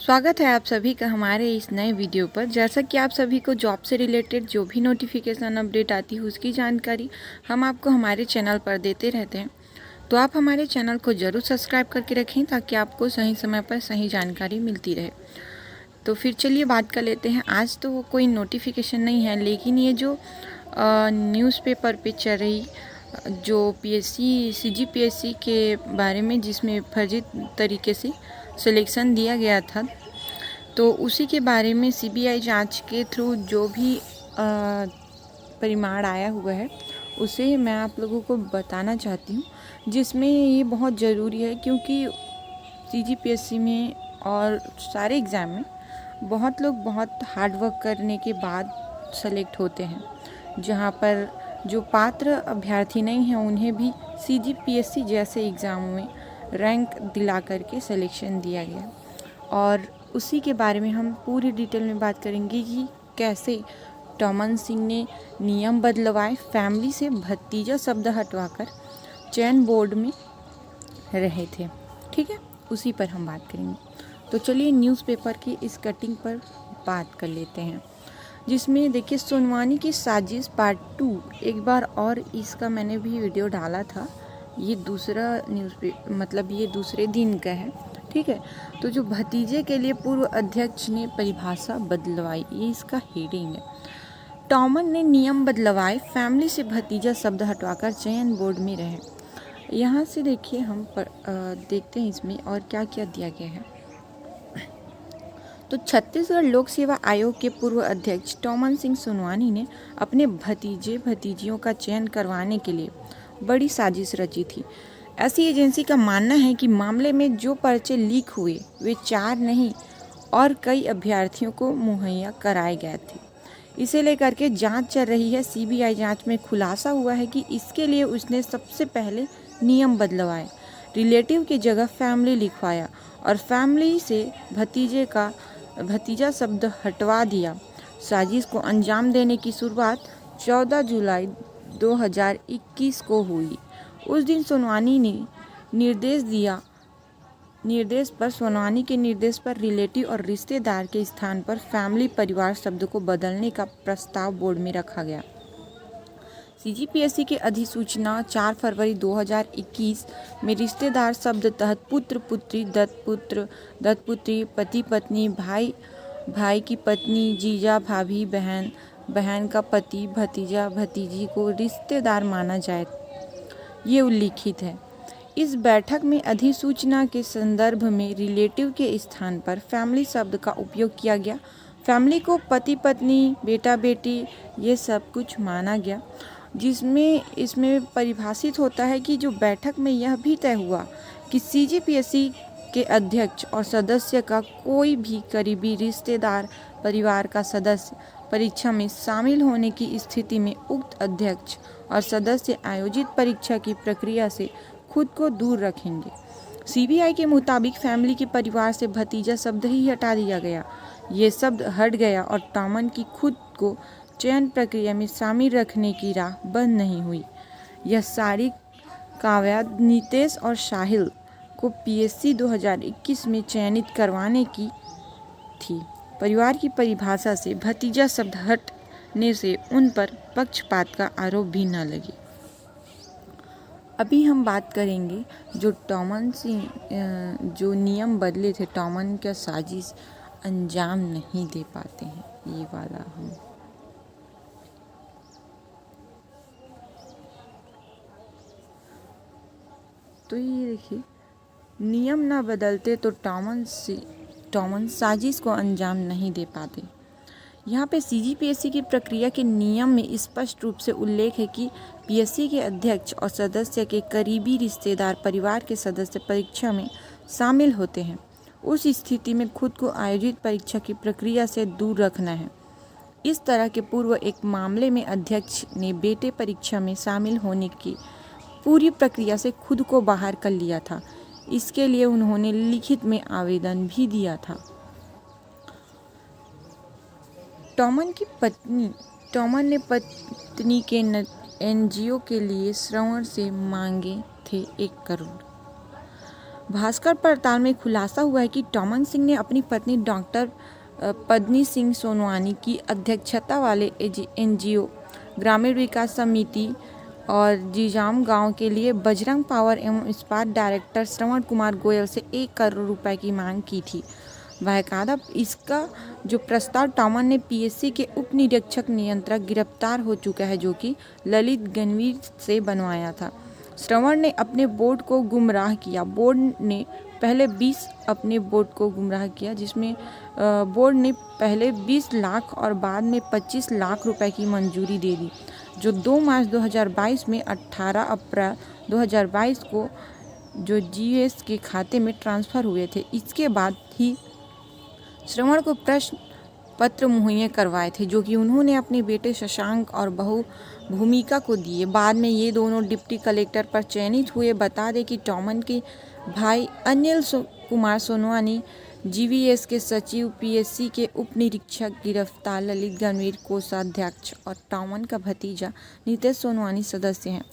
स्वागत है आप सभी का हमारे इस नए वीडियो पर। जैसा कि आप सभी को जॉब से रिलेटेड जो भी नोटिफिकेशन अपडेट आती है उसकी जानकारी हम आपको हमारे चैनल पर देते रहते हैं, तो आप हमारे चैनल को ज़रूर सब्सक्राइब करके रखें ताकि आपको सही समय पर सही जानकारी मिलती रहे। तो फिर चलिए बात कर लेते हैं। आज तो कोई नोटिफिकेशन नहीं है, लेकिन ये जो न्यूज़पेपर पे चल रही जो पीएससी सीजीपीएससी के बारे में जिसमें फर्जी तरीके से सिलेक्शन दिया गया था, तो उसी के बारे में सीबीआई जांच के थ्रू जो भी परिमाण आया हुआ है उसे मैं आप लोगों को बताना चाहती हूँ, जिसमें ये बहुत ज़रूरी है क्योंकि सीजीपीएससी में और सारे एग्ज़ाम में बहुत लोग बहुत हार्ड वर्क करने के बाद सेलेक्ट होते हैं, जहाँ पर जो पात्र अभ्यर्थी नहीं हैं उन्हें भी सीजीपीएससी जैसे एग्ज़ामों में रैंक दिला करके सिलेक्शन दिया गया। और उसी के बारे में हम पूरी डिटेल में बात करेंगे कि कैसे टॉमन सिंह ने नियम बदलवाए, फैमिली से भतीजा शब्द हटवाकर चयन बोर्ड में रहे थे। ठीक है, उसी पर हम बात करेंगे। तो चलिए न्यूज़पेपर की इस कटिंग पर बात कर लेते हैं, जिसमें देखिए सोनवानी की साजिश पार्ट 2 एक बार और इसका मैंने भी वीडियो डाला था। ये दूसरा ये दूसरे दिन का है। ठीक है, तो जो भतीजे के लिए पूर्व अध्यक्ष ने परिभाषा बदलवाई, ये इसका हेडिंग है। टॉमन ने नियम बदलवाए, फैमिली से भतीजा शब्द हटवाकर चयन बोर्ड में रहे। यहाँ से देखिए हम देखते हैं इसमें और क्या क्या दिया गया है। तो छत्तीसगढ़ लोक सेवा आयोग के पूर्व अध्यक्ष टॉमन सिंह सोनवानी ने अपने भतीजे भतीजियों का चयन करवाने के लिए बड़ी साजिश रची थी। ऐसी एजेंसी का मानना है कि मामले में जो पर्चे लीक हुए वे 4 नहीं और कई अभ्यर्थियों को मुहैया कराए गए थे। इसे लेकर के जांच चल रही है। सीबीआई जांच में खुलासा हुआ है कि इसके लिए उसने सबसे पहले नियम बदलवाए, रिलेटिव की जगह फैमिली लिखवाया और फैमिली से भतीजा शब्द हटवा दिया। साजिश को अंजाम देने की शुरुआत 14 जुलाई 2021 को हुई। उस दिन सोनवानी ने सोनवानी के निर्देश पर रिलेटिव और रिश्तेदार के स्थान पर फैमिली परिवार शब्द को बदलने का प्रस्ताव बोर्ड में रखा गया। सीजीपीएससी की अधिसूचना 4 फरवरी 2021 में रिश्तेदार शब्द तहत पुत्र पुत्री, दत्तपुत्र दत्तपुत्री, पति पत्नी, भाई की पत्नी, जीजा भाभी, बहन का पति, भतीजा भतीजी को रिश्तेदार माना जाए, ये उल्लिखित है। इस बैठक में अधिसूचना के संदर्भ में रिलेटिव के स्थान पर फैमिली शब्द का उपयोग किया गया। फैमिली को पति पत्नी, बेटा बेटी ये सब कुछ माना गया, जिसमें इसमें परिभाषित होता है कि जो बैठक में यह भी तय हुआ कि सीजीपीएससी के अध्यक्ष और सदस्य का कोई भी करीबी रिश्तेदार परिवार का सदस्य परीक्षा में शामिल होने की स्थिति में उक्त अध्यक्ष और सदस्य आयोजित परीक्षा की प्रक्रिया से खुद को दूर रखेंगे। सीबीआई के मुताबिक फैमिली के परिवार से भतीजा शब्द ही हटा दिया गया। ये शब्द हट गया और टॉमन की खुद को चयन प्रक्रिया में शामिल रखने की राह बंद नहीं हुई। यह सारी काव्या, नितेश और साहिल को पीएससी 2021 में चयनित करवाने की थी। परिवार की परिभाषा से भतीजा शब्द हटने से उन पर पक्षपात का आरोप भी न लगे। अभी हम बात करेंगे जो टॉमन सिंह जो नियम बदले थे, टॉमन का साजिश अंजाम नहीं दे पाते हैं, ये वाला हम तो ये देखिए, नियम ना बदलते तो टॉमन साजिश को अंजाम नहीं दे पाते। यहाँ पे सीजीपीएससी की प्रक्रिया के नियम में स्पष्ट रूप से उल्लेख है कि पीएससी के अध्यक्ष और सदस्य के करीबी रिश्तेदार परिवार के सदस्य परीक्षा में शामिल होते हैं। उस स्थिति में खुद को आयोजित परीक्षा की प्रक्रिया से दूर रखना है। इस तरह के पूर्व एक मामले में अध्यक्ष ने बेटे परीक्षा में शामिल होने की पूरी प्रक्रिया से खुद को बाहर कर लिया था। इसके लिए उन्होंने लिखित में आवेदन भी दिया था। टॉमन ने पत्नी के एनजीओ के लिए श्रवण से मांगे थे 1 करोड़। भास्कर पड़ताल में खुलासा हुआ है कि टॉमन सिंह ने अपनी पत्नी डॉक्टर पद्मनी सिंह सोनवानी की अध्यक्षता वाले एनजीओ ग्रामीण विकास समिति और जीजाम गांव के लिए बजरंग पावर एवं इस्पात डायरेक्टर श्रवण कुमार गोयल से 1 करोड़ रुपए की मांग की थी। बाकायदा इसका जो प्रस्ताव टॉमन ने पीएससी के उप निरीक्षक नियंत्रक गिरफ्तार हो चुका है जो कि ललित गणवीर से बनवाया था। श्रवण ने अपने बोर्ड को गुमराह किया। बोर्ड ने पहले 20 लाख और बाद में 25 लाख रुपए की मंजूरी दे दी, जो 2 मार्च 2022 में 18 अप्रैल 2022 को जो जीएस के खाते में ट्रांसफ़र हुए थे। इसके बाद ही श्रवण को प्रश्न पत्र मुहैया करवाए थे जो कि उन्होंने अपने बेटे शशांक और बहू भूमिका को दिए। बाद में ये दोनों डिप्टी कलेक्टर पर चयनित हुए। बता दें कि टॉमन के भाई अनिल कुमार सोनवानी जीवीएस के सचिव, पीएससी के उप निरीक्षक गिरफ्तार ललित गणवीर कोषाध्यक्ष और टॉमन का भतीजा नितेश सोनवानी सदस्य हैं।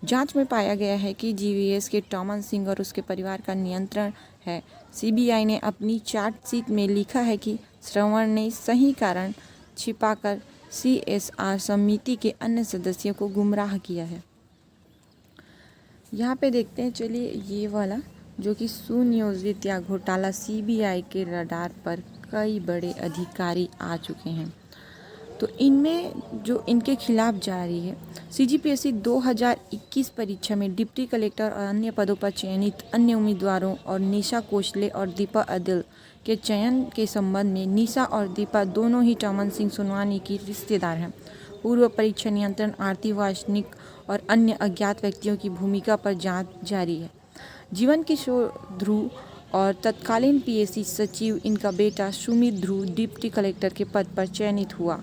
जांच में पाया गया है कि जीवीएस के टॉमन सिंह और उसके परिवार का नियंत्रण है। सीबीआई ने अपनी चार्जशीट में लिखा है कि श्रवण ने सही कारण छिपाकर सीएसआर समिति के अन्य सदस्यों को गुमराह किया है। यहाँ पे देखते हैं, चलिए ये वाला जो कि सुनियोजित या घोटाला सीबीआई के रडार पर कई बड़े अधिकारी आ चुके हैं। तो इनमें जो इनके खिलाफ जारी है, सीजीपीएससी 2021 परीक्षा में डिप्टी कलेक्टर और अन्य पदों पर चयनित अन्य उम्मीदवारों और निशा कोशले और दीपा अदिल के चयन के संबंध में निशा और दीपा दोनों ही टॉमन सिंह सोनवानी की रिश्तेदार हैं। पूर्व परीक्षा नियंत्रण आरती वासनिक और अन्य अज्ञात व्यक्तियों की भूमिका पर जांच जारी है। जीवन किशोर ध्रुव और तत्कालीन पीएससी सचिव इनका बेटा सुमित ध्रुव डिप्टी कलेक्टर के पद पर चयनित हुआ।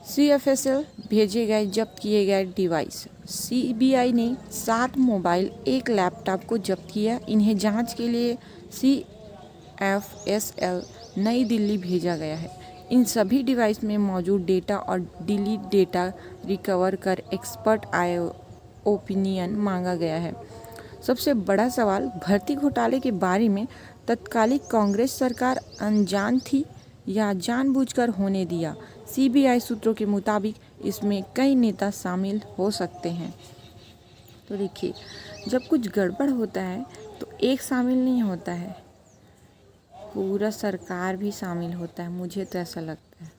सीएफएसएल भेजे गए जब्त किए गए डिवाइस। सीबीआई ने 7 मोबाइल 1 लैपटॉप को जब्त किया। इन्हें जांच के लिए सीएफएसएल नई दिल्ली भेजा गया है। इन सभी डिवाइस में मौजूद डेटा और डिलीट डेटा रिकवर कर एक्सपर्ट ओपिनियन मांगा गया है। सबसे बड़ा सवाल, भर्ती घोटाले के बारे में तत्कालीन कांग्रेस सरकार अनजान थी या जानबूझकर होने दिया। सीबीआई सूत्रों के मुताबिक इसमें कई नेता शामिल हो सकते हैं। तो देखिए, जब कुछ गड़बड़ होता है तो एक शामिल नहीं होता है, पूरा सरकार भी शामिल होता है, मुझे तो ऐसा लगता है।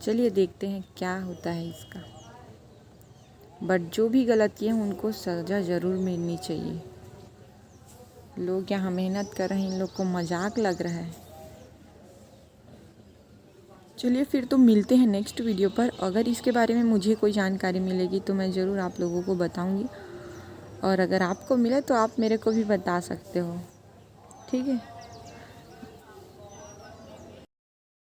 चलिए देखते हैं क्या होता है इसका। बट जो भी गलत किए हैं उनको सज़ा ज़रूर मिलनी चाहिए। लोग यहाँ मेहनत कर रहे हैं, इन लोग को मजाक लग रहा है। चलिए फिर तो मिलते हैं नेक्स्ट वीडियो पर। अगर इसके बारे में मुझे कोई जानकारी मिलेगी तो मैं ज़रूर आप लोगों को बताऊंगी, और अगर आपको मिले तो आप मेरे को भी बता सकते हो। ठीक है।